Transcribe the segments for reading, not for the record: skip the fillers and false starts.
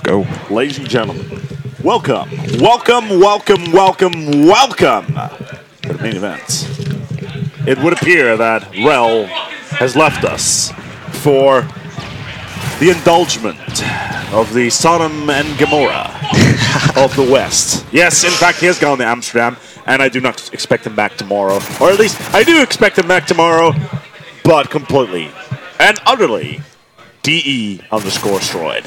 go. Ladies and gentlemen, welcome to the main event. It would appear that Rel has left us for the indulgement of the Sodom and Gomorrah of the West. Yes, in fact, he has gone to Amsterdam, and I do not expect him back tomorrow. Or at least, I do expect him back tomorrow, but completely and utterly DE_stroid.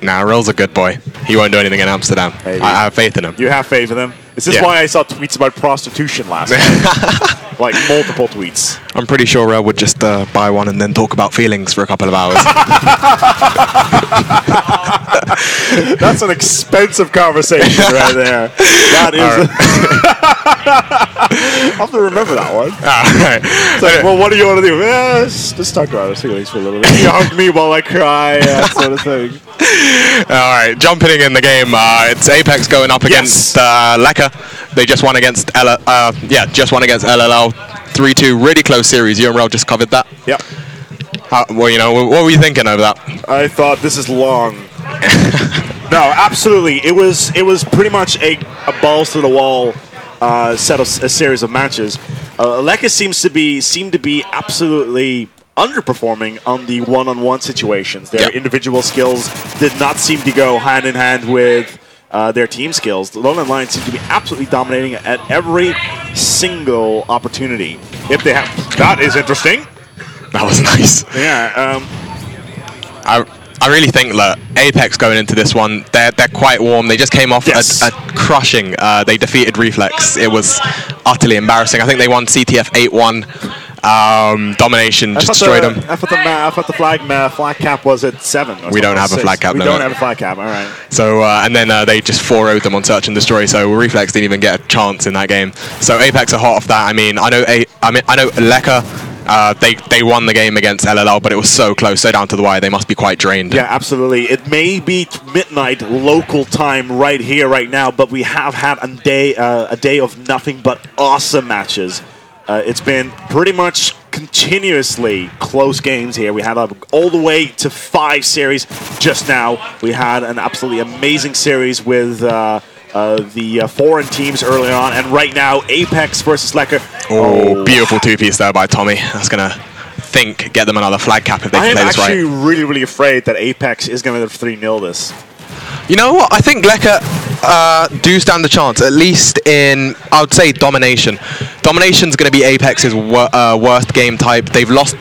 Nah, Rel's a good boy. He won't do anything in Amsterdam. Maybe. I have faith in him. You have faith in him? Is this why I saw tweets about prostitution last night? Like, multiple tweets. I'm pretty sure Rel would just buy one and then talk about feelings for a couple of hours. That's an expensive conversation right there. That is... I'll have to remember that one. Alright. It's like, well, what do you want to do? Just talk about our feelings for a little bit. You hug me while I cry, that sort of thing. Alright, jumping in the game. It's apeX going up against Lekker. They just won against LLL 3-2. Really close series. You and Rel just covered that. Yep. Well, you know, what were you thinking over that? I thought this is long. No, absolutely. It was pretty much a balls to the wall set of a series of matches. Lekker seemed to be absolutely underperforming on the one-on-one situations. Their individual skills did not seem to go hand in hand with their team skills. The Lowland Lions seem to be absolutely dominating at every single opportunity. If they have, that is interesting. That was nice. Yeah. I really think that apeX going into this one, they're quite warm. They just came off a crushing. They defeated Reflex. It was utterly embarrassing. I think they won CTF 8-1. Domination just destroyed them. I thought the flag cap was at 7. We don't have a flag cap. We don't have a flag cap. All right. So and then they just 4-0'd them on Search and Destroy. So Reflex didn't even get a chance in that game. So apeX are hot off that. I mean, I know Lekker. They won the game against LLL, but it was so close, so down to the wire. They must be quite drained. Yeah, absolutely. It may be midnight local time right here, right now, but we have had a day of nothing but awesome matches. It's been pretty much continuously close games here. We had all the way to 5 series just now. We had an absolutely amazing series with the foreign teams early on, and right now apeX versus Lekker. Oh, beautiful 2-piece there by Tommy. That's gonna get them another flag cap if they can play this right. I am actually really afraid that apeX is gonna 3-0 this. You know what? I think Lekker do stand a chance, at least in, I would say, domination. Domination's going to be apex's worst game type. They've lost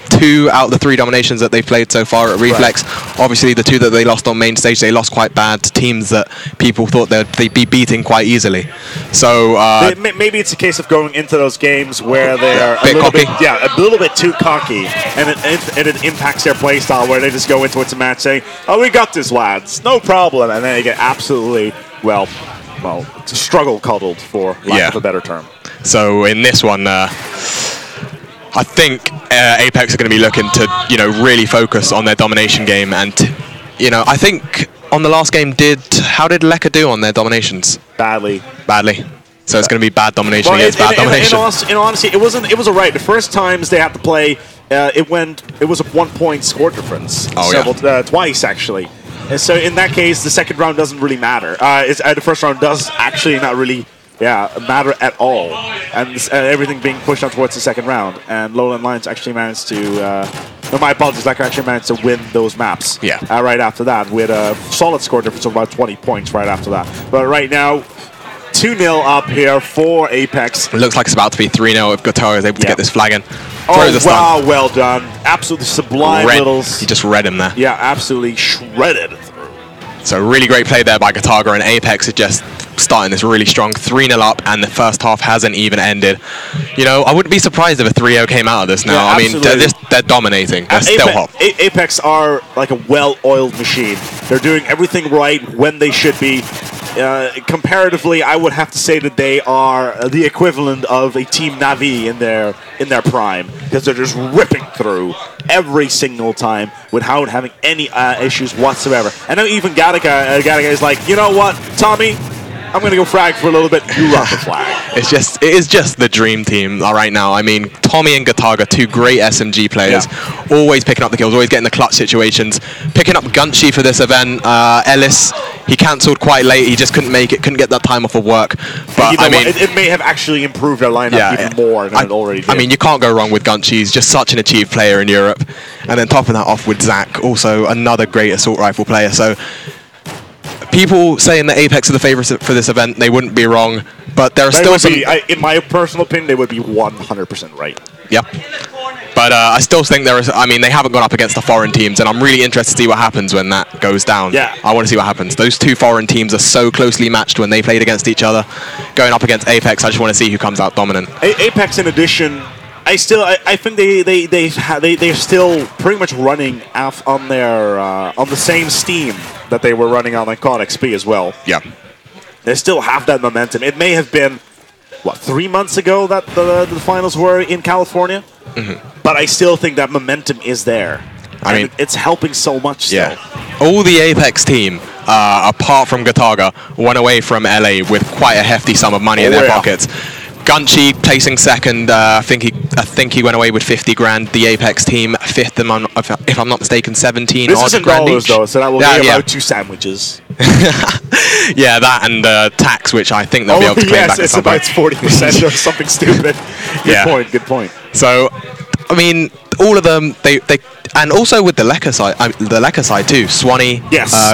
2 out of the 3 dominations that they've played so far at Reflex. Right. Obviously, the 2 that they lost on main stage, they lost quite bad to teams that people thought they'd be beating quite easily. So maybe it's a case of going into those games where they're a little bit too cocky, and it impacts their play style, where they just go into it to match saying, "Oh, we got this, lads, no problem," and then they get absolutely struggle cuddled, for lack of a better term. So in this one, I think apeX are going to be looking to, really focus on their domination game, and, I think on the last game, how did Lekker do on their dominations? Badly. So it's going to be bad domination against bad domination. In honesty, it was alright. The first times they had to play, it was a 1-point score difference. Twice actually. And so in that case, the second round doesn't really matter. The first round does actually not really matter at all, and everything being pushed on towards the second round. And Lowland Lions actually managed to, my apologies, Lekker actually managed to win those maps. Right after that, with a solid score difference of about 20 points right after that. But right now, 2-0 up here for apeX. It looks like it's about to be 3-0 if Guitar is able to get this flag in. Wow, well done. Absolutely sublime littles. He just read him there. Yeah, absolutely shredded through. So really great play there by Guitar, and apeX is just starting this really strong, 3-0 up, and the first half hasn't even ended. I wouldn't be surprised if a 3-0 came out of this now. I mean, they're dominating. They're still hot. apeX are like a well-oiled machine. They're doing everything right when they should be. Comparatively, I would have to say that they are the equivalent of a Team Navi in their prime, because they're just ripping through every single time without having any issues whatsoever. I know even Gattaca is like, you know what, Tommy, I'm going to go frag for a little bit. You rock the flag. It is just the dream team right now. I mean, Tommy and Gataga, two great SMG players, always picking up the kills, always getting the clutch situations. Picking up Gunchi for this event. Ellis, he cancelled quite late. He just couldn't make it, couldn't get that time off of work. But you know, I mean, it may have actually improved our lineup even more than it already did. I mean, you can't go wrong with Gunchi. He's just such an achieved player in Europe. And then topping that off with Zach, also another great assault rifle player. So people saying that apeX are the favourites for this event, they wouldn't be wrong. But there are still some... in my personal opinion, they would be 100% right. Yep. But I still think they haven't gone up against the foreign teams, and I'm really interested to see what happens when that goes down. Yeah. I want to see what happens. Those two foreign teams are so closely matched when they played against each other. Going up against apeX, I just want to see who comes out dominant. apeX, in addition, I think they're still pretty much running on the same steam that they were running on COD XP as well. Yeah. They still have that momentum. It may have been, what, 3 months ago that the finals were in California? Mm-hmm. But I still think that momentum is there. I mean, it's helping so much still. Yeah. All the apeX team, apart from Gataga, went away from LA with quite a hefty sum of money in their pockets. Gunchi placing second. I think he went away with 50 grand. The apeX team fifth, if I'm not mistaken, 17 this odd isn't grand dollars each. Though, so that will be about 2 sandwiches. Yeah, that and tax, which I think they'll be able to claim back at some point. Yes, it's about 40% or something stupid. Good point. So, I mean, all of them, they and also with the Lekker side too. Swanee,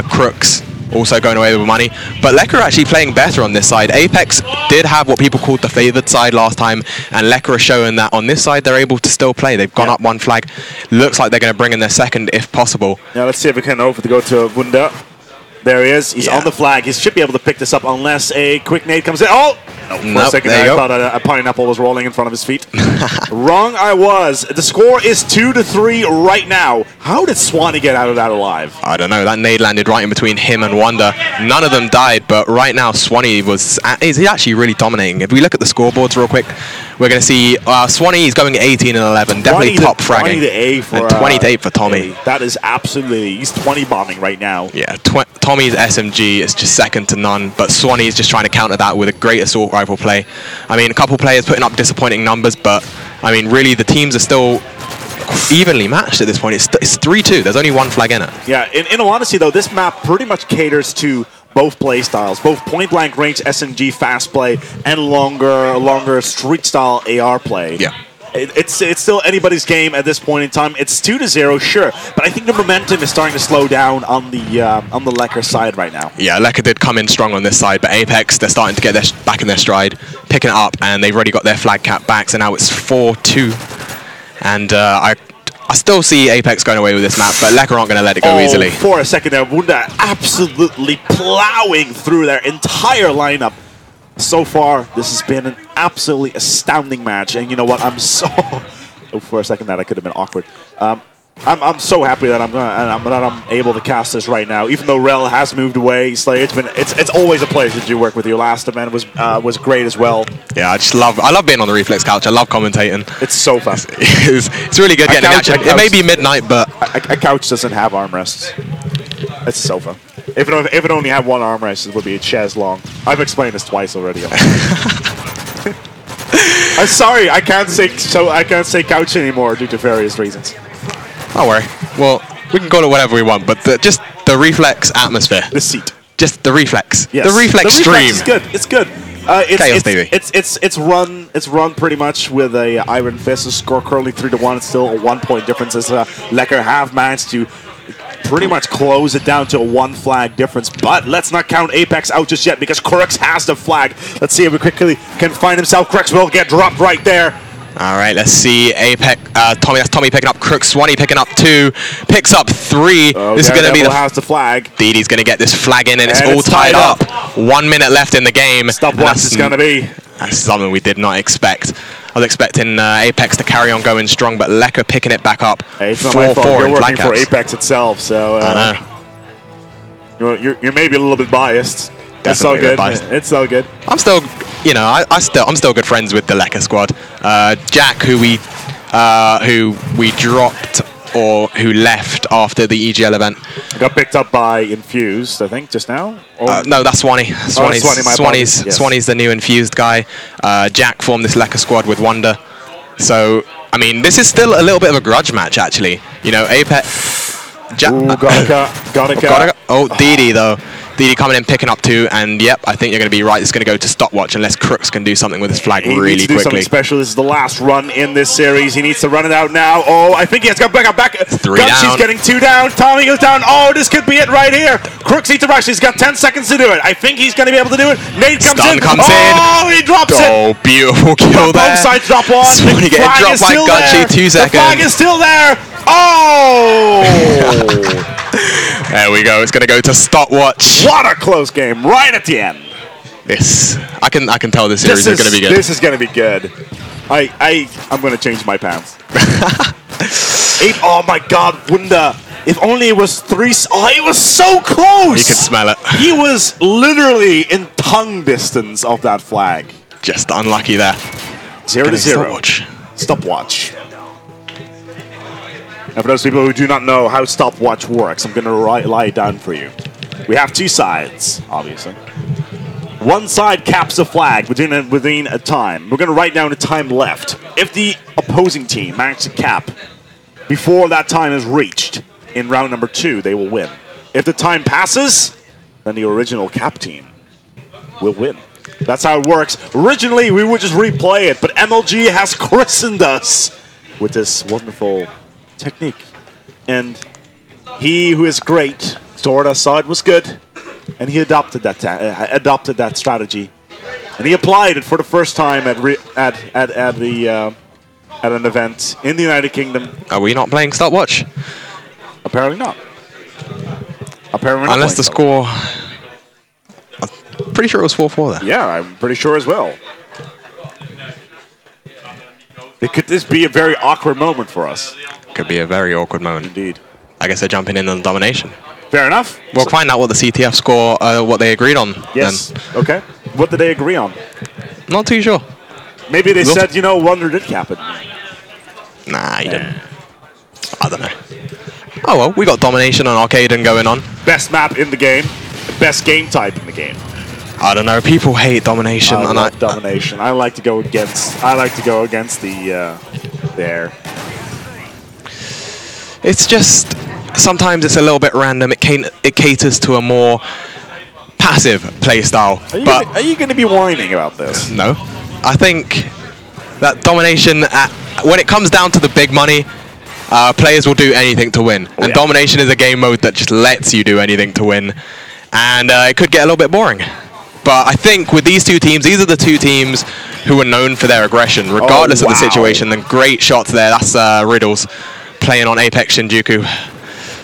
Crooks, also going away with money. But Lekker are actually playing better on this side. apeX did have what people called the favoured side last time, and Lekker are showing that on this side they're able to still play. They've gone up one flag. Looks like they're going to bring in their second if possible. Now let's see if we can go to Wunda. There he is. He's on the flag. He should be able to pick this up unless a quick nade comes in. Oh! No, for a second I thought a pineapple was rolling in front of his feet. Wrong I was. The score is 2-3 right now. How did Swanee get out of that alive? I don't know. That nade landed right in between him and Wanda. None of them died, but right now Swanee is actually really dominating. If we look at the scoreboards real quick, we're going to see Swanee is going 18 and 11. Definitely top fragging. 20 to 8 for Tommy. That is absolutely... He's 20 bombing right now. Yeah, Tommy's SMG is just second to none, but Swanee is just trying to counter that with a great assault rifle play. I mean, a couple players putting up disappointing numbers, but I mean, really, the teams are still evenly matched at this point. It's 3-2. There's only one flag in it. Yeah, in all honesty, though, this map pretty much caters to both play styles, both point-blank range SMG fast play and longer street-style AR play. Yeah. It's still anybody's game at this point in time. It's 2-0, sure, but I think the momentum is starting to slow down on the Lekker side right now. Yeah, Lekker did come in strong on this side, but apeX, they're starting to get back in their stride, picking it up, and they've already got their flag cap back, so now it's 4-2. And I still see apeX going away with this map, but Lekker aren't going to let it go easily. For a second there, Wunda absolutely plowing through their entire lineup. So far, this has been an absolutely astounding match, and you know what? I'm so... Oh, for a second, that could have been awkward. I'm so happy that I'm able to cast this right now, even though Rel has moved away. Slay, it's always a pleasure to work with you. Last event was great as well. Yeah, I love being on the Reflex couch. I love commentating. It's so fun. It's really good getting action. It may be midnight, but a couch doesn't have armrests. It's so fun. If it only had one armrest, it would be a chaise long. I've explained this twice already. I'm sorry, I can't say couch anymore due to various reasons. Don't worry. Well, we can call it whatever we want, but just the Reflex atmosphere. The seat. Just the Reflex. Yes. The Reflex stream. It's good. It's good. It's run pretty much with a Iron Fist. The score currently 3-1. It's still a 1-point difference as Lekker have managed to pretty much close it down to a 1 flag difference. But let's not count apeX out just yet because Crooks has the flag. Let's see if we quickly can find himself. Crooks will get dropped right there. All right, let's see. apeX, that's Tommy picking up Crooks. Swanee picking up 2, picks up 3. This is going to be the flag. DD's going to get this flag in, and it's all tied up. 1 minute left in the game. Stopwatch is going to be. That's something we did not expect. I was expecting apeX to carry on going strong, but Lekker picking it back up. Hey, it's not my fault. You're working for apeX itself, so I know. You're maybe a little bit biased. It's so good. It's so good. I'm still, I'm still good friends with the Lekker squad. Jack, who we dropped or who left after the EGL event. Got picked up by Infused, I think, just now? No, that's Swanee. Swanee's the new Infused guy. Jack formed this Lekker squad with Wonder. So, I mean, this is still a little bit of a grudge match, actually. You know, apeX... Gotica. Oh, DD, though. DD coming in, picking up 2, and yep, I think you're going to be right. It's going to go to stopwatch unless Crooks can do something with his flag really needs to quickly. Do something special. This is the last run in this series. He needs to run it out now. Oh, I think he has got back. 3 down. She's getting 2 down. Tommy goes down. Oh, this could be it right here. Crooks needs to rush. He's got 10 seconds to do it. I think he's going to be able to do it. Nate comes in. Oh, he drops it. Oh, beautiful kill there. Both sides drop one. Swanee getting dropped by Gunchy, 2 seconds. The flag is still there. Oh! There we go. It's going to go to stopwatch. What a close game right at the end. I can tell this series is going to be good. This is going to be good. I'm going to change my pants. 8. Oh my God, Wunda. If only it was 3. Oh, he was so close. You could smell it. He was literally in tongue distance of that flag. Just unlucky there. 0-0. Stopwatch. And for those people who do not know how stopwatch works, I'm going to lie it down for you. We have 2 sides, obviously. One side caps a flag within a time. We're going to write down the time left. If the opposing team manages to cap before that time is reached in round number 2, they will win. If the time passes, then the original cap team will win. That's how it works. Originally, we would just replay it, but MLG has christened us with this wonderful technique. And he who is great, Zorda, saw it was good, and he adopted that strategy, and he applied it for the first time at an event in the United Kingdom. Are we not playing stopwatch? Apparently not. Apparently not. Unless the score... I'm pretty sure it was 4-4 there. Yeah, I'm pretty sure as well. Could this be a very awkward moment for us? Could be a very awkward moment. Indeed. I guess they're jumping in on domination. Fair enough. We'll find out what the CTF score, what they agreed on. Yes. Then. Okay. What did they agree on? Not too sure. Maybe they said, you know, Wonder did cap it. Nah, he didn't. I don't know. Oh well, we got domination on Arcaden going on. Best map in the game. Best game type in the game. I don't know. People hate domination. I love domination. I like to go against. The air. It's just sometimes it's a little bit random. It caters to a more passive playstyle. Are you going to be whining about this? No. I think that domination, when it comes down to the big money, players will do anything to win. And domination is a game mode that just lets you do anything to win. And it could get a little bit boring. But I think with these 2 teams, these are the 2 teams who are known for their aggression, regardless of the situation. And great shots there. That's Riddles playing on apeX Shinjuku.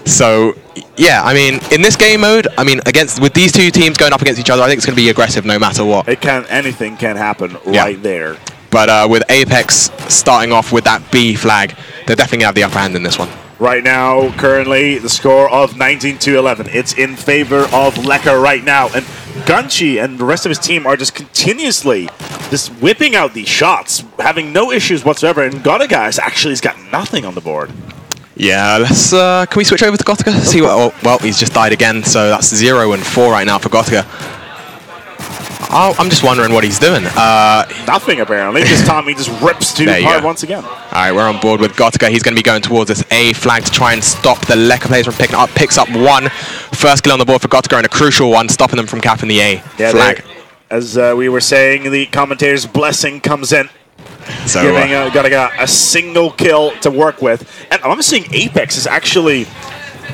So, yeah, I mean, in this game mode, I mean, with these 2 teams going up against each other, I think it's going to be aggressive no matter what. Anything can happen right there. But with apeX starting off with that B flag, they're definitely going to have the upper hand in this one. Right now, currently, the score of 19-11. It's in favor of Lekker right now. And Gunchy and the rest of his team are just continuously just whipping out these shots, having no issues whatsoever. And Gotica actually has got nothing on the board. Yeah, let's. Can we switch over to Gotica? See what? Oh, well, he's just died again, so that's 0-4 right now for Gotica. I'm just wondering what he's doing. Nothing, apparently, because Tommy just rips too hard once again. All right, we're on board with Gotica. He's going to be going towards this A flag to try and stop the Lekker players from picking up. Picks up 1. First kill on the board for Gotica, and a crucial one, stopping them from capping the A flag. As we were saying, the commentator's blessing comes in. So, giving Gotica a single kill to work with. And I'm seeing apeX is actually...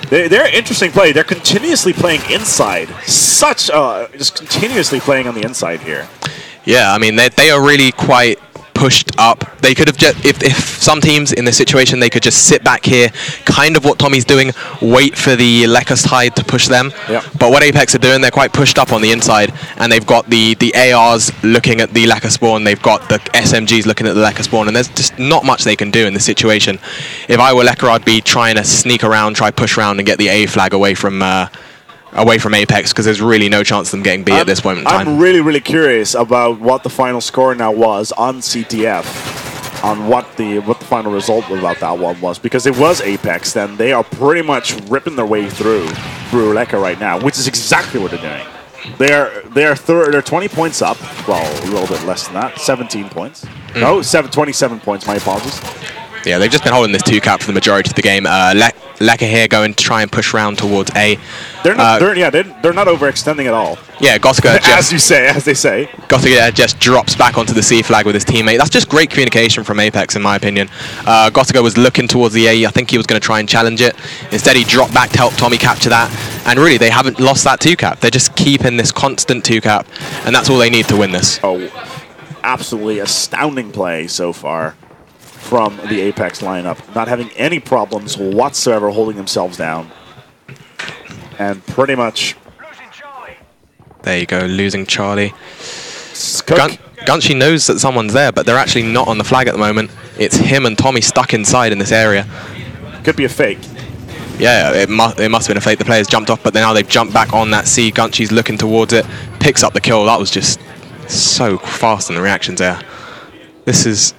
They're an interesting play. They're continuously playing inside. Just continuously playing on the inside here. Yeah, I mean, they are really quite pushed up. They could have just, if some teams in this situation, they could just sit back here, kind of what Tommy's doing, wait for the Lekker side to push them. Yep. But what apeX are doing, they're quite pushed up on the inside, and they've got the ARs looking at the Lekker spawn, they've got the SMGs looking at the Lekker spawn, and there's just not much they can do in this situation. If I were Lekker, I'd be trying to sneak around, try push around, and get the A flag away from apeX, because there's really no chance of them getting B at this point in time. I'm really, really curious about what the final score now was on CTF. on what the final result about that one was, because it was apeX. Then they are pretty much ripping their way through Lekker right now, which is exactly what they're doing. They're 20 points up. Well, a little bit less than that. 17 points. No, 27 points. My apologies. Yeah, they've just been holding this 2-cap for the majority of the game. Lekker here going to try and push round towards A. They're not overextending at all. Yeah, Gotika as they say. Gotika just drops back onto the C flag with his teammate. That's just great communication from apeX, in my opinion. Gotika was looking towards the A. I think he was going to try and challenge it. Instead, he dropped back to help Tommy capture that. And really, they haven't lost that 2-cap. They're just keeping this constant 2-cap, and that's all they need to win this. Oh, absolutely astounding play so far from the apeX lineup. Not having any problems whatsoever holding themselves down. And pretty much... There you go, losing Charlie. Gunshi knows that someone's there, but they're actually not on the flag at the moment. It's him and Tommy stuck inside in this area. Could be a fake. Yeah, it must have been a fake. The players jumped off, but now they've jumped back on that C. Gunshi's looking towards it, picks up the kill. That was just so fast in the reactions there. This is...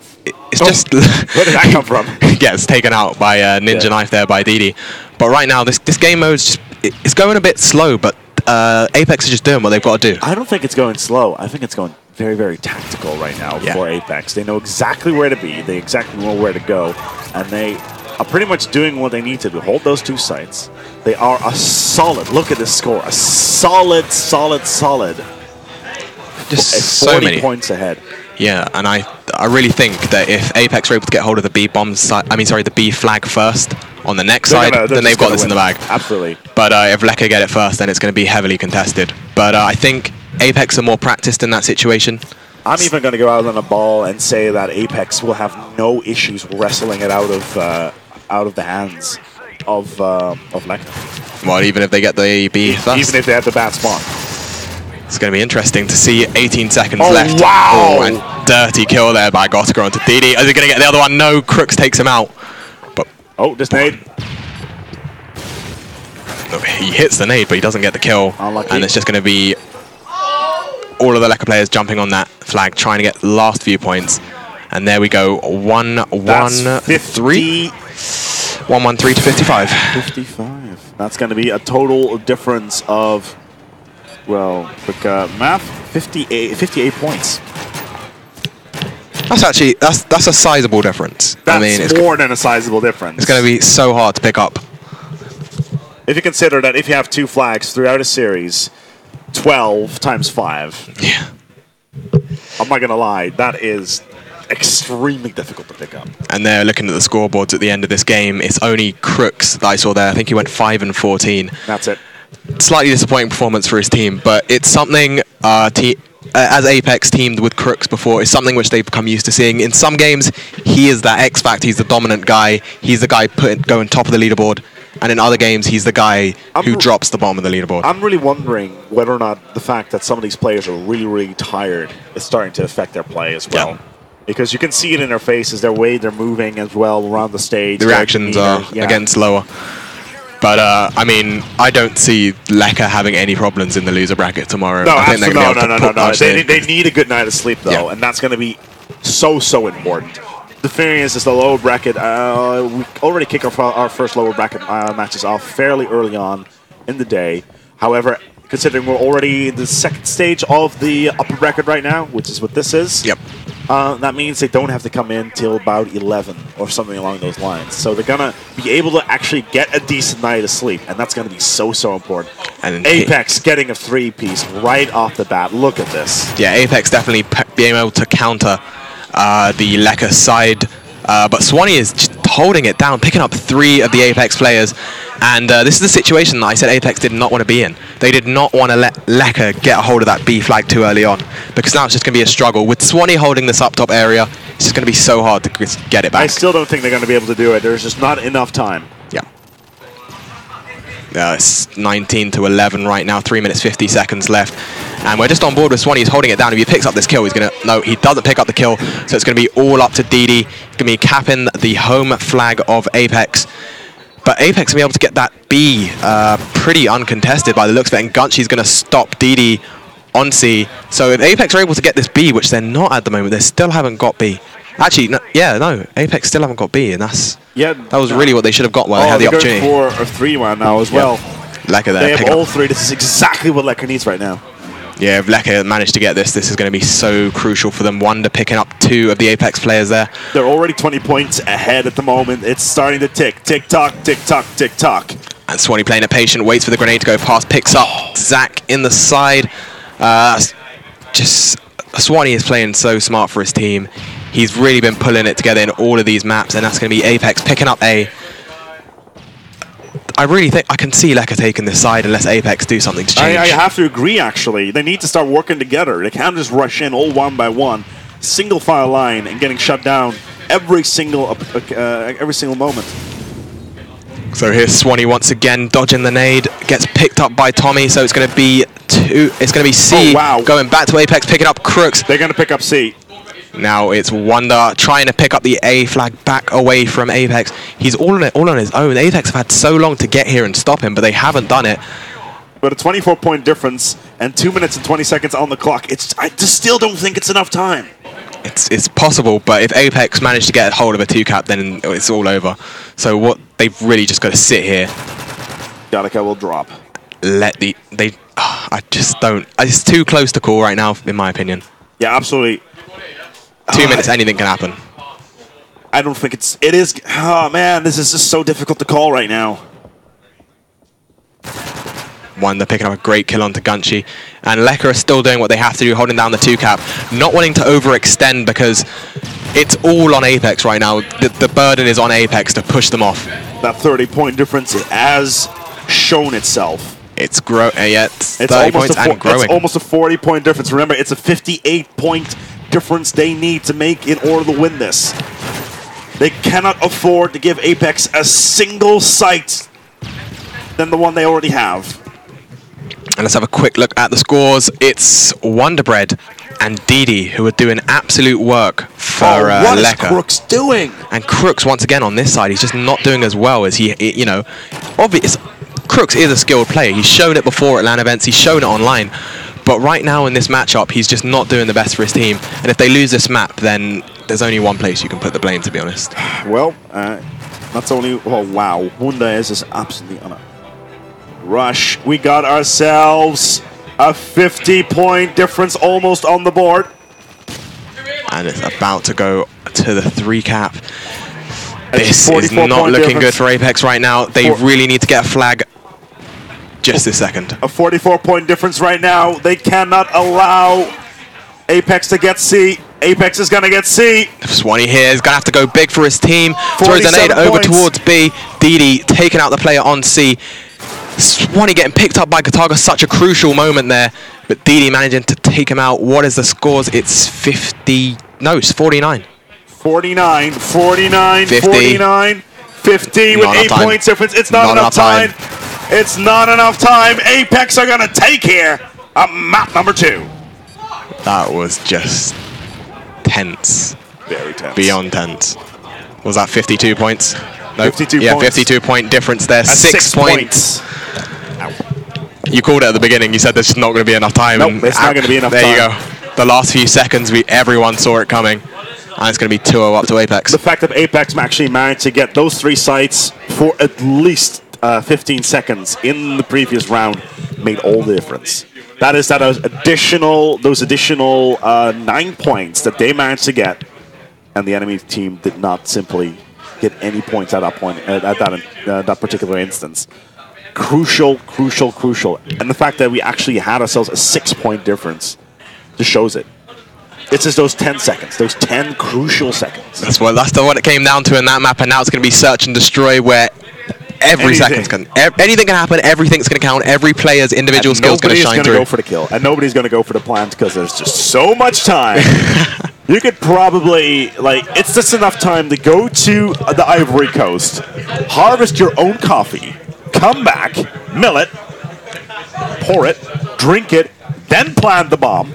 It's just... Where did that come from? Gets taken out by Ninja Knife there by Didi. But right now, this game mode is just... It's going a bit slow, but apeX is just doing what they've got to do. I don't think it's going slow. I think it's going very, very tactical right now for apeX. They know exactly where to be. They exactly know where to go. And they are pretty much doing what they need to do. Hold those 2 sites. They are a solid... Look at this score. A solid. Just so many points ahead. Yeah, and I really think that if apeX are able to get hold of the B the B flag first on the next side, then they've got this in the bag. Absolutely. But if Lekker get it first, then it's going to be heavily contested. But I think apeX are more practiced in that situation. I'm even going to go out on a ball and say that apeX will have no issues wrestling it out of the hands of Lekker. Well, even if they get the B first? Even if they have the bad spot. It's going to be interesting to see 18 seconds left. Wow! Oh, and dirty kill there by Gotika onto Didi. Is he going to get the other one? No, Crooks takes him out. But this nade. He hits the nade, but he doesn't get the kill. Unlucky. And it's just going to be all of the Lekker players jumping on that flag, trying to get the last few points. And there we go. 1-1-3. 1-1-3 to 55. 55. That's going to be a total difference of... Well, quick math, 58 points. That's actually, that's a sizable difference. That's more than a sizable difference. It's going to be so hard to pick up. If you consider that if you have 2 flags throughout a series, 12 times 5. Yeah. I'm not going to lie, that is extremely difficult to pick up. And they're looking at the scoreboards at the end of this game. It's only Crooks that I saw there. I think he went 5-14. That's it. Slightly disappointing performance for his team, but it's something as apeX teamed with Crooks before, it's something which they've become used to seeing. In some games, he is that X factor, he's the dominant guy, he's the guy going top of the leaderboard, and in other games, he's the guy who drops the bottom of the leaderboard. I'm really wondering whether or not the fact that some of these players are really, really tired is starting to affect their play as well. Yeah. Because you can see it in their faces, their way they're moving as well around the stage. The reactions are getting slower. But, I mean, I don't see Lekker having any problems in the loser bracket tomorrow. No, I think no. They need a good night of sleep, though, and that's going to be so important. The thing is the lower bracket, we already kick off our first lower bracket matches off fairly early on in the day. However, considering we're already in the 2nd stage of the upper bracket right now, which is what this is. Yep. That means they don't have to come in till about 11 or something along those lines. So they're going to be able to actually get a decent night of sleep, and that's going to be so important. And apeX getting a 3-piece right off the bat. Look at this. Yeah, apeX definitely being able to counter the Lekker side. But Swanee is just holding it down, picking up 3 of the apeX players. And this is the situation that I said apeX did not want to be in. They did not want to let Lekker get a hold of that B flag too early on, because now it's just going to be a struggle. With Swanee holding this up top area, it's just going to be so hard to get it back. I still don't think they're going to be able to do it. There's just not enough time. Yeah. It's 19-11 right now, 3 minutes 50 seconds left. And we're just on board with Swanee. He's holding it down. If he picks up this kill, he's going to... No, he doesn't pick up the kill, so it's going to be all up to Didi. He's going to be capping the home flag of apeX. But apeX will be able to get that B pretty uncontested by the looks of it, and Gunshi's going to stop Didi on C. So if apeX are able to get this B, which they're not at the moment, they still haven't got B. Actually, no, yeah, no. apeX still haven't got B, and that was really what they should have got while they had the opportunity. They're going for a 3-1 now as well. Lekker there. They have all three. This is exactly what Lekker needs right now. Yeah, if Lekker managed to get this is going to be so crucial for them. Wonder picking up 2 of the apeX players there. They're already 20 points ahead at the moment. It's starting to tick. Tick-tock, tick-tock, tick-tock. And Swanee playing it patient, waits for the grenade to go past, picks up Zach in the side. Swanee is playing so smart for his team. He's really been pulling it together in all of these maps, and that's going to be apeX picking up A. I really think I can see Lekker taking this side unless apeX do something to change. I have to agree, actually. They need to start working together. They can't just rush in all one by one, single file line, and getting shut down every single moment. So here's Swanee once again dodging the nade, gets picked up by Tommy. So it's going to be It's going to be C. Oh, wow. Going back to apeX, picking up Crooks. They're going to pick up C. Now it's Wonder trying to pick up the A flag back away from apeX. He's all on his own. apeX have had so long to get here and stop him, but they haven't done it. But a 24-point difference and 2 minutes and 20 seconds on the clock. I just still don't think it's enough time. It's possible, but if apeX manage to get a hold of a 2-cap, then it's all over. So what they've really just got to sit here. Gallica will drop. I just don't. It's too close to call right now, in my opinion. Yeah, absolutely. 2 minutes, anything can happen. I don't think it is. Oh man, this is just so difficult to call right now. Wonder picking up a great kill onto Gunchi, and Lekker are still doing what they have to do, holding down the 2-cap, not wanting to overextend because it's all on apeX right now. The burden is on apeX to push them off. That 30-point difference has shown itself. It's 30 points and growing. It's almost a 40-point difference. Remember, it's a 58-point difference they need to make in order to win this. They cannot afford to give apeX a single sight than the one they already have. And let's have a quick look at the scores. It's Wonderbread and Didi who are doing absolute work for Lekker. What is Crooks doing? And Crooks, once again, on this side, he's just not doing as well as Crooks is a skilled player. He's shown it before at LAN events. He's shown it online. But right now in this matchup, he's just not doing the best for his team. And if they lose this map, then there's only one place you can put the blame, to be honest. Well, that's only... Oh, wow. Mundez is absolutely on a rush. We got ourselves a 50-point difference almost on the board. And it's about to go to the 3-cap. This is not looking good for apeX right now. They really need to get a flag just this second. A 44-point difference right now. They cannot allow apeX to get C. apeX is going to get C. Swanee here is going to have to go big for his team. Throws a nade over towards B. Didi taking out the player on C. Swanee getting picked up by Kataga. Such a crucial moment there. But Didi managing to take him out. What is the scores? It's 50. No, it's 49. 49, 49, 50. 49, 50 with 8 points difference. It's not enough time. It's not enough time. apeX are going to take here at map number 2. That was just tense. Very tense. Beyond tense. Was that 52 points? No. 52 yeah, points. 52-point difference there. That's 6 points. You called it at the beginning. You said there's not going to be enough time. Nope, it's not going to be enough time. There you go. The last few seconds, everyone saw it coming. And it's going to be 2-0 up to apeX. The fact that apeX actually managed to get those 3 sites for at least 15 seconds in the previous round made all the difference. Those additional 9 points that they managed to get, and the enemy team did not simply get any points at that point, at that particular instance. Crucial, crucial, crucial. And the fact that we actually had ourselves a 6-point difference just shows it. It's just those 10 seconds, those 10 crucial seconds. That's what it came down to in that map, and now it's going to be search and destroy where anything can happen, everything's going to count, every player's individual skill is going to shine through. Nobody's going to go for the kill, and nobody's going to go for the plant because there's just so much time. You could probably, it's just enough time to go to the Ivory Coast, harvest your own coffee, come back, mill it, pour it, drink it, then plant the bomb,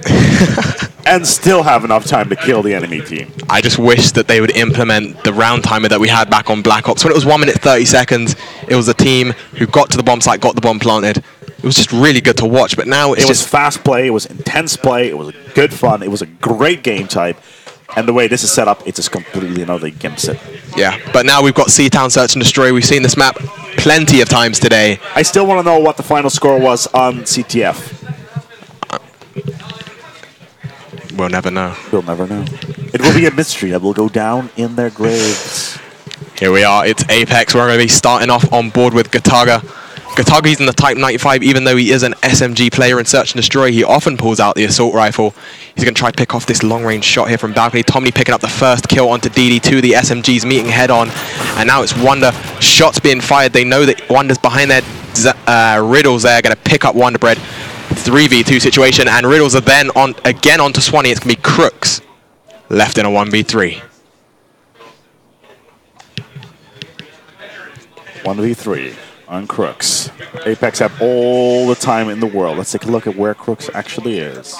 and still have enough time to kill the enemy team. I just wish that they would implement the round timer that we had back on Black Ops. When it was 1 minute 30 seconds, it was a team who got to the bomb site, got the bomb planted. It was just really good to watch, but now it was fast play, it was intense play, it was good fun, it was a great game type. And the way this is set up, it just completely and utterly gimps it. Yeah, but now we've got Seatown Search and Destroy. We've seen this map plenty of times today. I still want to know what the final score was on CTF. We'll never know. We'll never know. It will be a mystery that will go down in their graves. Here we are. It's apeX. We're going to be starting off on board with Gataga. Gataga's in the Type 95, even though he is an SMG player in Search and Destroy. He often pulls out the assault rifle. He's going to try to pick off this long-range shot here from balcony. Tommy picking up the first kill onto DD2. The SMG's meeting head-on. And now it's Wonder. Shots being fired. They know that Wonder's behind their Riddles there. Going to pick up Wonder Bread. 3v2 situation. And Riddles are then again onto Swanee. It's going to be Crooks left in a 1v3. 1v3 on Crooks. apeX have all the time in the world. Let's take a look at where Crooks actually is.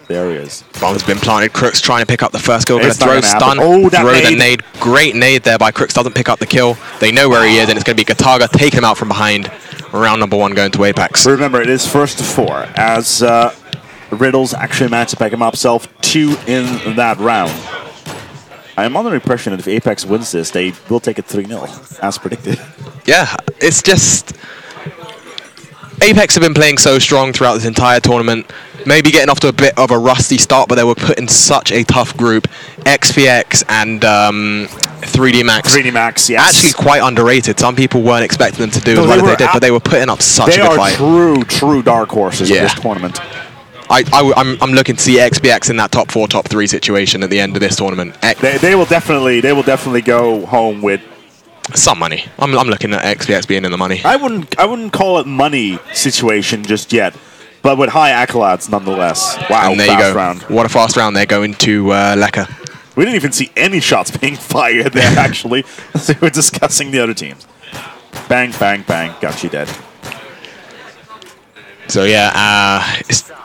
There he is. Bomb's been planted. Crooks trying to pick up the first kill. Going to It's throw not gonna stun. happen. Oh, that throw nade. the nade. Great nade there by Crooks. Doesn't pick up the kill. They know where he is, and it's going to be Gataga taking him out from behind. Round number 1 going to apeX. Remember, it is first to 4, as Riddles actually managed to pick him up himself 2 in that round. I am under the impression that if apeX wins this, they will take it 3-0, as predicted. Yeah, it's just... apeX have been playing so strong throughout this entire tournament. Maybe getting off to a bit of a rusty start, but they were put in such a tough group. XPX and 3D Max. 3D Max, yes. Actually quite underrated. Some people weren't expecting them to do as well as they did, but they were putting up such a good fight. They are true dark horses in this tournament. I'm looking to see XPX in that top 4, top 3 situation at the end of this tournament. They will definitely go home with some money. I'm looking at XPX being in the money. I wouldn't call it money situation just yet, but with high accolades nonetheless. Wow, and there fast you go. round. What a fast round. They're going to Lekker. We didn't even see any shots being fired there, actually. We were discussing the other teams. Bang, bang, bang. Got you dead. So yeah,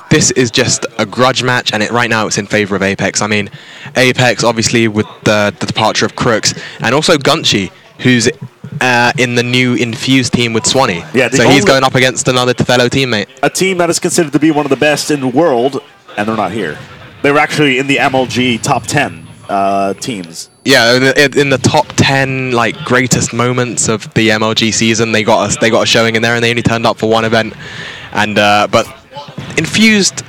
this is just a grudge match, and right now it's in favor of apeX. I mean, apeX obviously with the departure of Crooks, and also Gunchi, who's in the new infused team with Swanee. Yeah, so he's going up against another fellow teammate. A team that is considered to be one of the best in the world, and they're not here. They were actually in the MLG top 10 teams. Yeah, in the top 10 like greatest moments of the MLG season, they got a showing in there, and they only turned up for one event. And but infused,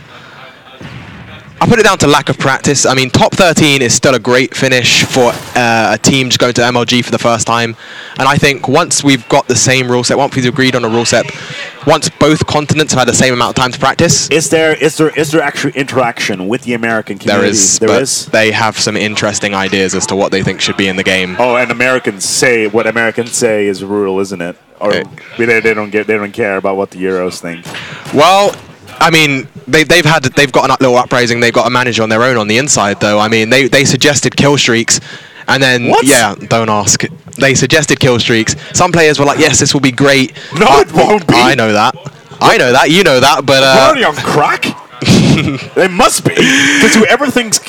I put it down to lack of practice. I mean, top 13 is still a great finish for a team just going to MLG for the first time. And I think once we've got the same rule set, once we've agreed on a rule set, once both continents have had the same amount of time to practice. Is there actually interaction with the American community? There is. They have some interesting ideas as to what they think should be in the game. Oh, and Americans say what Americans say is rule, isn't it? Or they don't care about what the Euros think. Well, I mean, they've got a little uprising. They've got a manager on their own on the inside, though. I mean, they suggested kill streaks, and then yeah, don't ask. They suggested kill streaks. Some players were like, "Yes, this will be great." No, it won't be. I know that. I know that. You know that. But we're already on crack. They must be, because whoever thinks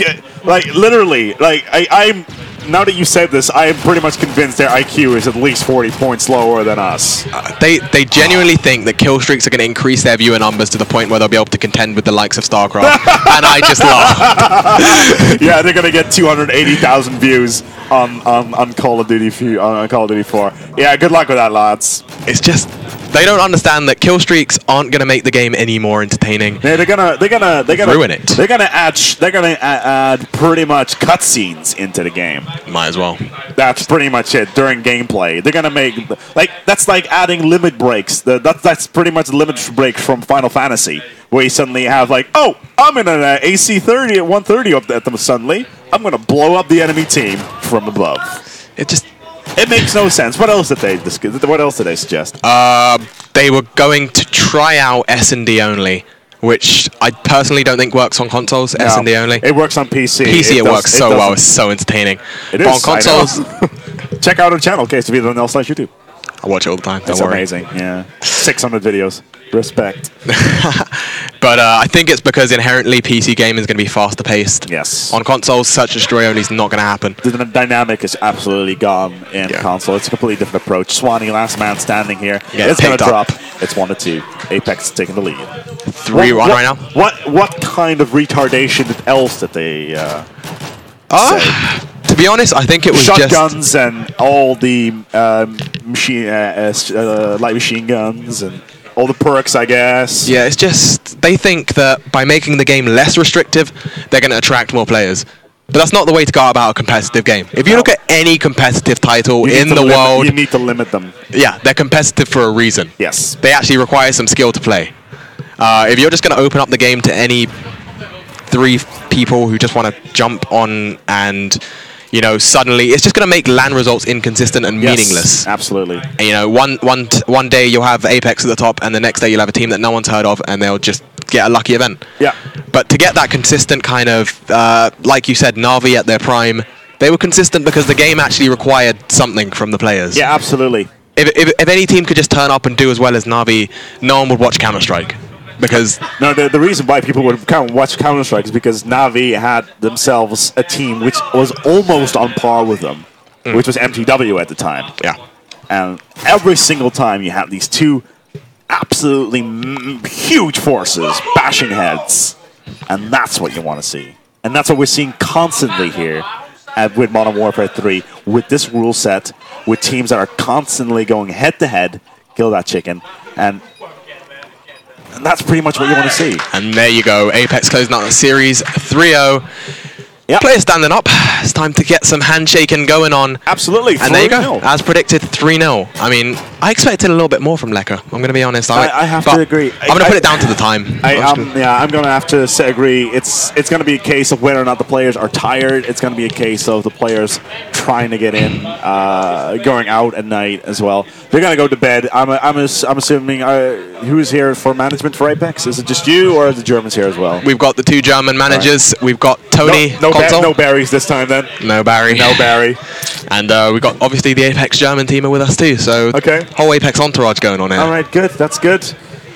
like literally like I'm. Now that you said this, I am pretty much convinced their IQ is at least 40 points lower than us. They genuinely think that kill streaks are going to increase their viewer numbers to the point where they'll be able to contend with the likes of StarCraft. And I just laugh. Yeah, they're going to get 280,000 views on Call of Duty on Call of Duty 4. Yeah, good luck with that, lads. It's just they don't understand that kill streaks aren't going to make the game any more entertaining. Yeah, they're gonna ruin it. They're gonna add pretty much cutscenes into the game. Might as well. That's pretty much it during gameplay. They're gonna make that's like adding limit breaks. That's pretty much limit breaks from Final Fantasy, where you suddenly have like, oh, I'm in an AC 30 at 130 up at them suddenly. I'm gonna blow up the enemy team from above. It makes no sense. What else did they suggest? They were going to try out S&D only, which I personally don't think works on consoles. No, S&D only. It works on PC. PC it works so well. It's so entertaining. It is. On consoles, check out our channel, KSV else on YouTube. I watch it all the time. It's amazing. Yeah, 600 videos. Respect. But I think it's because inherently PC game is going to be faster paced. Yes. On consoles, Search and Destroy only is not going to happen. The dynamic is absolutely gone in console. It's a completely different approach. Swanee, last man standing here. It's going to drop. It's 1-2. apeX is taking the lead. 3-1 right now. What kind of retardation else did they To be honest, I think it was shotguns and all the light machine guns and all the perks, I guess. Yeah, it's just they think that by making the game less restrictive, they're going to attract more players. But that's not the way to go about a competitive game. If you look at any competitive title in the world, you need to limit them. Yeah, they're competitive for a reason. Yes. They actually require some skill to play. If you're just going to open up the game to any 3 people who just want to jump on and, you know, suddenly it's just going to make LAN results inconsistent and meaningless. Absolutely. And, you know, one day you'll have apeX at the top, and the next day you'll have a team that no one's heard of, and they'll just get a lucky event. Yeah. But to get that consistent kind of, like you said, Na'Vi at their prime, they were consistent because the game actually required something from the players. Yeah, absolutely. If any team could just turn up and do as well as Na'Vi, no one would watch Counter-Strike. Because no, the reason why people would watch Counter-Strike is because Na'Vi had themselves a team which was almost on par with them, which was MTW at the time. Yeah. And every single time you had these 2 absolutely huge forces bashing heads, and that's what you want to see. And that's what we're seeing constantly here with Modern Warfare 3, with this rule set, with teams that are constantly going head-to-head, kill that chicken, and that's pretty much what you want to see. And there you go. apeX closing out the series 3-0. Yep. Players standing up. It's time to get some handshaking going on. Absolutely. And there you go. As predicted, 3-0. I mean, I expected a little bit more from Lekker. I'm going to be honest. I have to agree. I'm going to put it down to the time. I'm going to have to agree. It's going to be a case of whether or not the players are tired. It's going to be a case of the players trying to get in, going out at night as well. They're going to go to bed. I'm assuming who's here for management for apeX? Is it just you, or are the Germans here as well? We've got the 2 German managers. Right. We've got Tony. No Barry's this time then. No Barry. No Barry. And we've got obviously the apeX German team are with us too. So whole apeX entourage going on here. All right, good. That's good.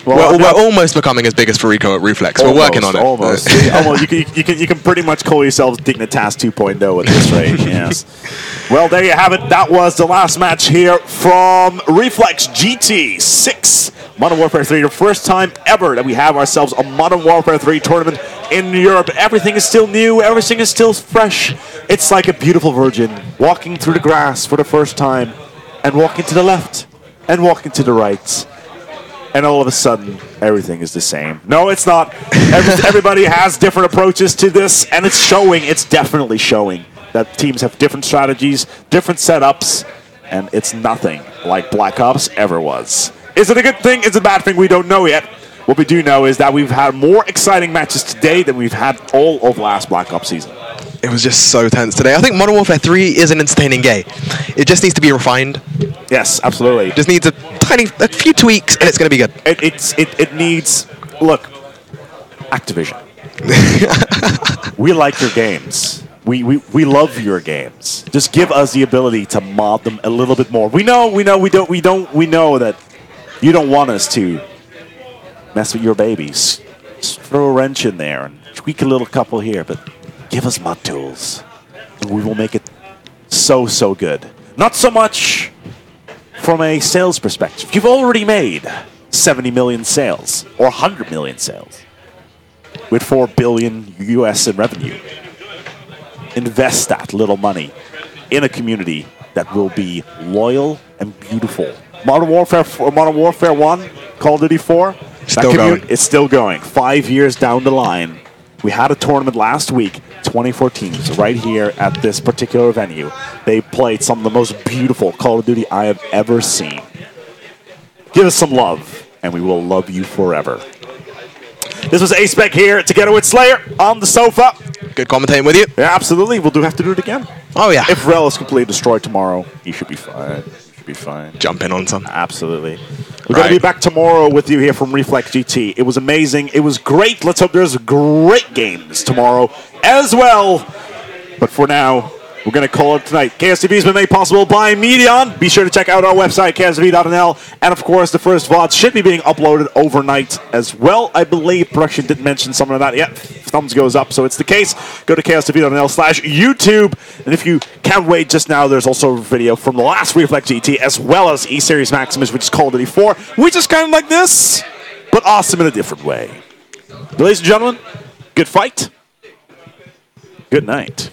Well, we're almost becoming as big as Farico at Reflex. We're working on it. Almost. You can pretty much call yourselves Dignitas 2.0 at this rate. Yes. Well, there you have it. That was the last match here from Reflex GT 6. Modern Warfare 3, the first time ever that we have ourselves a Modern Warfare 3 tournament in Europe. Everything is still new. Everything is still fresh. It's like a beautiful virgin walking through the grass for the first time and walking to the left and walking to the right. And all of a sudden, everything is the same. No, it's not. Everybody has different approaches to this, and it's showing. It's definitely showing that teams have different strategies, different setups, and it's nothing like Black Ops ever was. Is it a good thing? Is it a bad thing? We don't know yet. What we do know is that we've had more exciting matches today than we've had all of last Black Ops season. It was just so tense today. I think Modern Warfare 3 is an entertaining game. It just needs to be refined. Yes, absolutely. Just needs a few tweaks, and it's going to be good. It needs, look, Activision. We like your games. We love your games. Just give us the ability to mod them a little bit more. We know that you don't want us to mess with your babies. Just throw a wrench in there and tweak a little couple here, but give us mod tools, and we will make it so good. Not so much from a sales perspective. You've already made 70 million sales or 100 million sales with $4 billion US in revenue. Invest that little money in a community that will be loyal and beautiful. Modern Warfare 1, Call of Duty 4, it's still going. 5 years down the line. We had a tournament last week, 24 teams, right here at this particular venue. They played some of the most beautiful Call of Duty I have ever seen. Give us some love, and we will love you forever. This was apeX here, together with Slayer, on the sofa. Good commentating with you. Yeah, absolutely. We'll have to do it again. Oh, yeah. If Rel is completely destroyed tomorrow, he should be fine. Be fine. Jump in on some. Absolutely. We're going to be back tomorrow with you here from Reflex GT. It was amazing. It was great. Let's hope there's great games tomorrow as well. But for now, we're going to call it tonight. KSTV has been made possible by Medion. Be sure to check out our website, ksv.nl. And, of course, the first VOD should be being uploaded overnight as well. I believe production didn't mention something of that yet. Thumbs goes up, so it's the case. Go to ksv.nl/YouTube. And if you can't wait just now, there's also a video from the last Reflex GT as well as E-Series Maximus, which is Call of Duty 4, which is kind of like this, but awesome in a different way. Ladies and gentlemen, good fight. Good night.